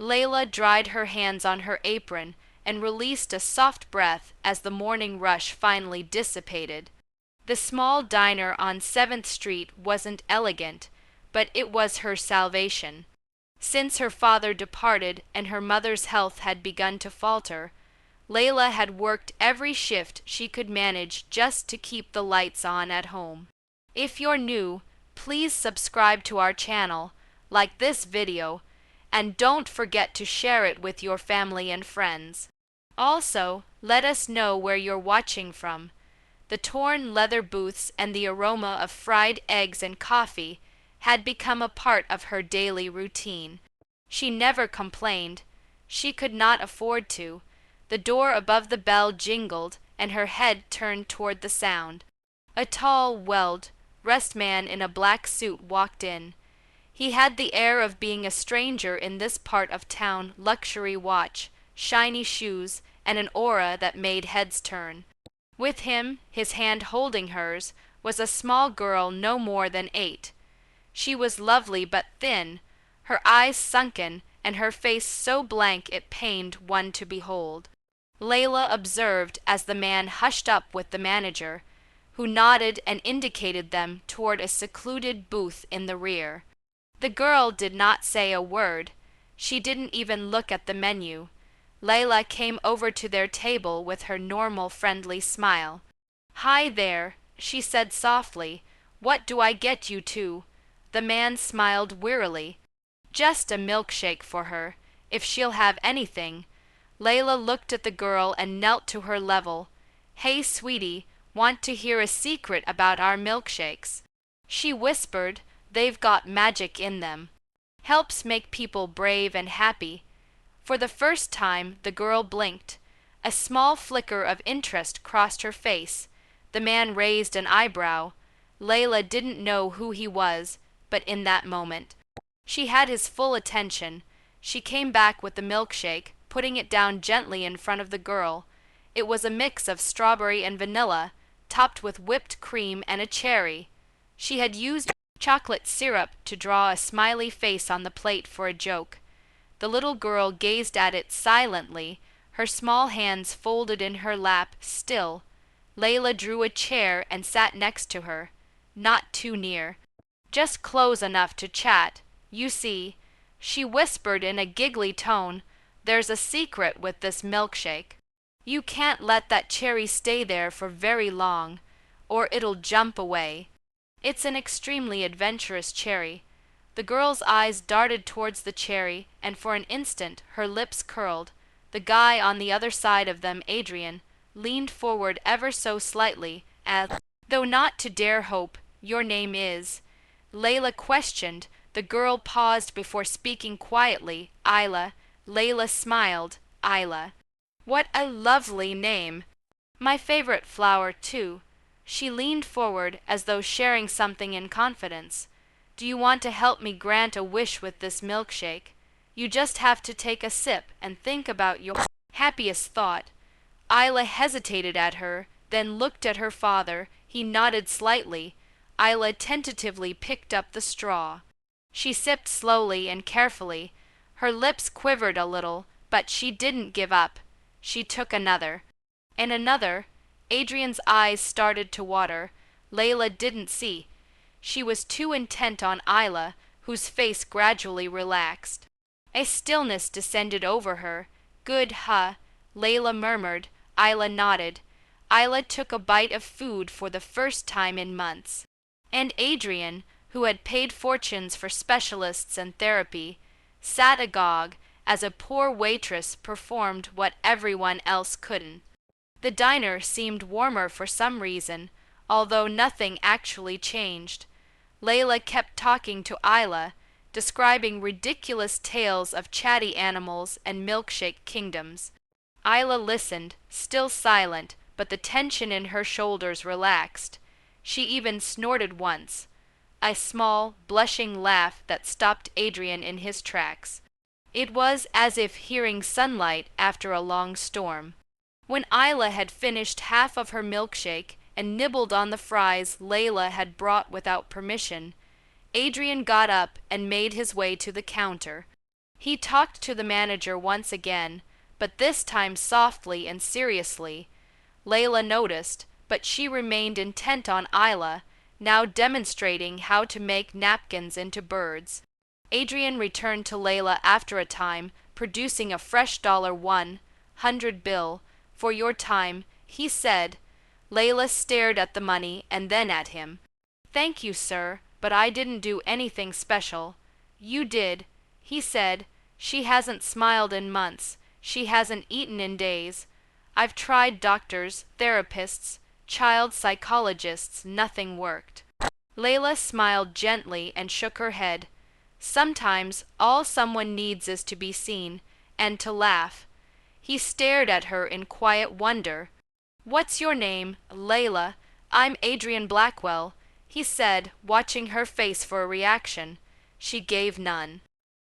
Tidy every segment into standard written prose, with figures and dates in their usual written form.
Layla dried her hands on her apron and released a soft breath as the morning rush finally dissipated. The small diner on 7th Street wasn't elegant, but it was her salvation. Since her father departed and her mother's health had begun to falter, Layla had worked every shift she could manage just to keep the lights on at home. If you're new, please subscribe to our channel, like this video, and don't forget to share it with your family and friends. Also, let us know where you're watching from. The torn leather booths and the aroma of fried eggs and coffee had become a part of her daily routine. She never complained. She could not afford to. The door above the bell jingled, and her head turned toward the sound. A tall, well-dressed man in a black suit walked in. He had the air of being a stranger in this part of town, luxury watch, shiny shoes, and an aura that made heads turn. With him, his hand holding hers, was a small girl no more than 8. She was lovely but thin, her eyes sunken, and her face so blank it pained one to behold. Layla observed as the man hushed up with the manager, who nodded and indicated them toward a secluded booth in the rear. The girl did not say a word. She didn't even look at the menu. Layla came over to their table with her normal friendly smile. "Hi there," she said softly. "What do I get you two?" The man smiled wearily. "Just a milkshake for her, if she'll have anything." Layla looked at the girl and knelt to her level. "Hey, sweetie, want to hear a secret about our milkshakes?" She whispered, "They've got magic in them. Helps make people brave and happy." For the first time, the girl blinked. A small flicker of interest crossed her face. The man raised an eyebrow. Layla didn't know who he was, but in that moment, she had his full attention. She came back with the milkshake, putting it down gently in front of the girl. It was a mix of strawberry and vanilla, topped with whipped cream and a cherry. She had used chocolate syrup to draw a smiley face on the plate for a joke. The little girl gazed at it silently, her small hands folded in her lap, still. Layla drew a chair and sat next to her, not too near, just close enough to chat. "You see," she whispered in a giggly tone, "there's a secret with this milkshake. You can't let that cherry stay there for very long, or it'll jump away. It's an extremely adventurous cherry." The girl's eyes darted towards the cherry, and for an instant her lips curled. The guy on the other side of them, Adrian, leaned forward ever so slightly, as though not to dare hope. "Your name is?" Layla questioned. The girl paused before speaking quietly. "Isla." Layla smiled. "Isla. What a lovely name. My favorite flower, too." She leaned forward as though sharing something in confidence. "Do you want to help me grant a wish with this milkshake? You just have to take a sip and think about your happiest thought." Isla hesitated at her, then looked at her father. He nodded slightly. Isla tentatively picked up the straw. She sipped slowly and carefully. Her lips quivered a little, but she didn't give up. She took another. And another. Adrian's eyes started to water. Layla didn't see. She was too intent on Isla, whose face gradually relaxed. A stillness descended over her. "Good, huh?" Layla murmured. Isla nodded. Isla took a bite of food for the first time in months. And Adrian, who had paid fortunes for specialists and therapy, sat agog as a poor waitress performed what everyone else couldn't. The diner seemed warmer for some reason, although nothing actually changed. Layla kept talking to Isla, describing ridiculous tales of chatty animals and milkshake kingdoms. Isla listened, still silent, but the tension in her shoulders relaxed. She even snorted once, a small, blushing laugh that stopped Adrian in his tracks. It was as if hearing sunlight after a long storm. When Isla had finished half of her milkshake and nibbled on the fries Layla had brought without permission, Adrian got up and made his way to the counter. He talked to the manager once again, but this time softly and seriously. Layla noticed, but she remained intent on Isla, now demonstrating how to make napkins into birds. Adrian returned to Layla after a time, producing a fresh $100 bill. "For your time," he said. Layla stared at the money and then at him. "Thank you, sir, but I didn't do anything special." "You did," he said. "She hasn't smiled in months. She hasn't eaten in days. I've tried doctors, therapists, child psychologists, nothing worked." Layla smiled gently and shook her head. Sometimes all someone needs is to be seen, and to laugh. He stared at her in quiet wonder. "What's your name?" "Layla. I'm Adrian Blackwell," he said, watching her face for a reaction. She gave none.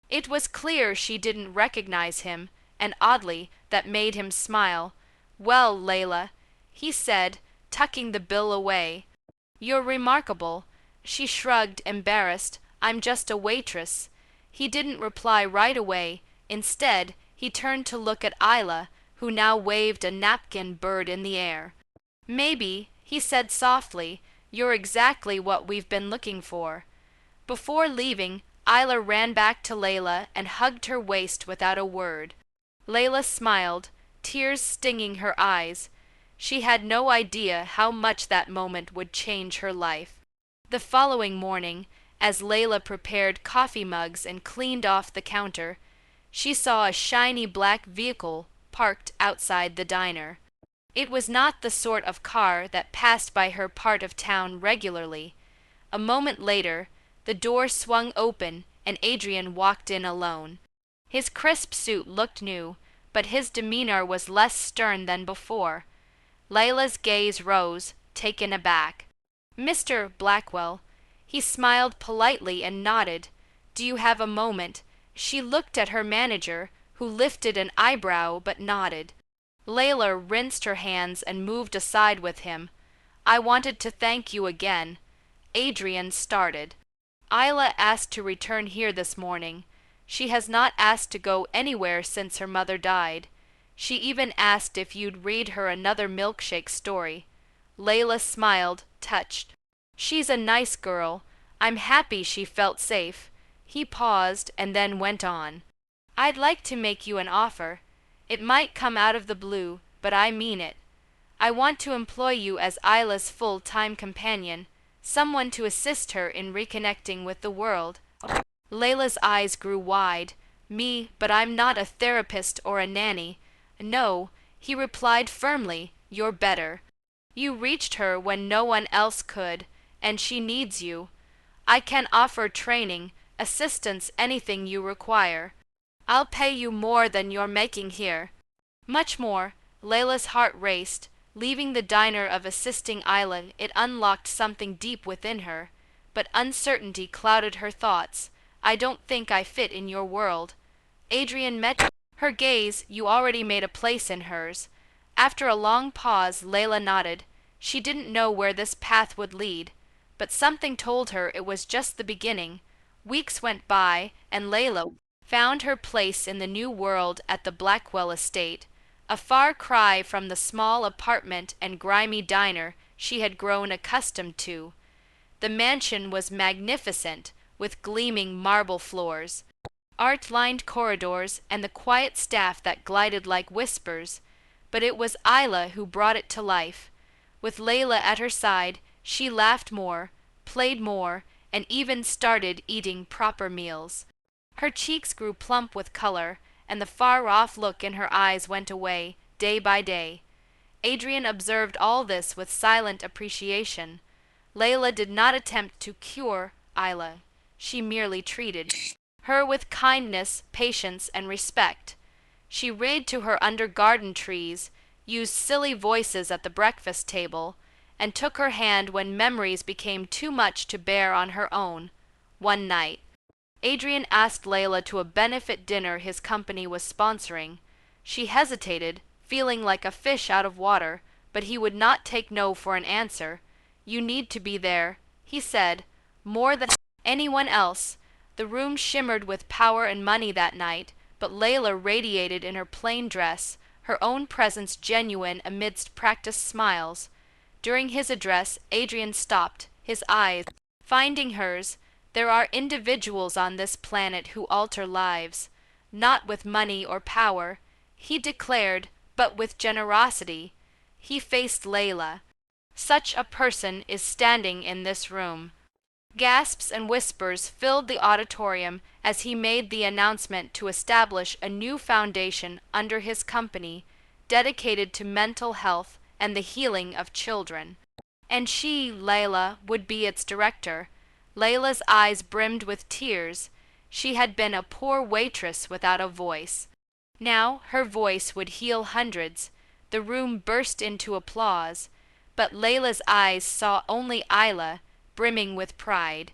It was clear she didn't recognize him, and oddly, that made him smile. "Well, Layla," he said, tucking the bill away. "You're remarkable." She shrugged, embarrassed. "I'm just a waitress." He didn't reply right away. Instead, he turned to look at Isla, who now waved a napkin bird in the air. "Maybe," he said softly, "you're exactly what we've been looking for." Before leaving, Isla ran back to Layla and hugged her waist without a word. Layla smiled, tears stinging her eyes. She had no idea how much that moment would change her life. The following morning, as Layla prepared coffee mugs and cleaned off the counter, she saw a shiny black vehicle parked outside the diner. It was not the sort of car that passed by her part of town regularly. A moment later, the door swung open and Adrian walked in alone. His crisp suit looked new, but his demeanor was less stern than before. Layla's gaze rose, taken aback. "Mr. Blackwell." He smiled politely and nodded. "Do you have a moment?" She looked at her manager, who lifted an eyebrow but nodded. Layla rinsed her hands and moved aside with him. "I wanted to thank you again." Adrian started. "Isla asked to return here this morning. She has not asked to go anywhere since her mother died. She even asked if you'd read her another milkshake story." Layla smiled, touched. "She's a nice girl. I'm happy she felt safe." He paused and then went on. "I'd like to make you an offer. It might come out of the blue, but I mean it. I want to employ you as Isla's full-time companion, someone to assist her in reconnecting with the world." Layla's eyes grew wide. "Me, but I'm not a therapist or a nanny." "No," he replied firmly, "you're better. You reached her when no one else could, and she needs you. I can offer training, assistance, anything you require. I'll pay you more than you're making here." Much more. Layla's heart raced. Leaving the diner of assisting Isla, it unlocked something deep within her. But uncertainty clouded her thoughts. "I don't think I fit in your world." Adrian met her gaze. "You already made a place in hers." After a long pause, Layla nodded. She didn't know where this path would lead, but something told her it was just the beginning. Weeks went by, and Layla found her place in the new world at the Blackwell estate, a far cry from the small apartment and grimy diner she had grown accustomed to. The mansion was magnificent, with gleaming marble floors, art-lined corridors, and the quiet staff that glided like whispers. But it was Isla who brought it to life. With Layla at her side, she laughed more, played more, and even started eating proper meals. Her cheeks grew plump with color, and the far-off look in her eyes went away, day by day. Adrian observed all this with silent appreciation. Layla did not attempt to cure Isla. She merely treated her with kindness, patience, and respect. She read to her under garden trees, used silly voices at the breakfast table, and took her hand when memories became too much to bear on her own. One night, Adrian asked Layla to a benefit dinner his company was sponsoring. She hesitated, feeling like a fish out of water, but he would not take no for an answer. "You need to be there," he said, "more than anyone else." The room shimmered with power and money that night, but Layla radiated in her plain dress, her own presence genuine amidst practiced smiles. During his address, Adrian stopped, his eyes finding hers. There are individuals on this planet who alter lives, not with money or power, he declared, but with generosity. He faced Layla. Such a person is standing in this room. Gasps and whispers filled the auditorium as he made the announcement to establish a new foundation under his company dedicated to mental health and the healing of children. And she, Layla, would be its director. Layla's eyes brimmed with tears. She had been a poor waitress without a voice. Now her voice would heal hundreds. The room burst into applause. But Layla's eyes saw only Isla, brimming with pride.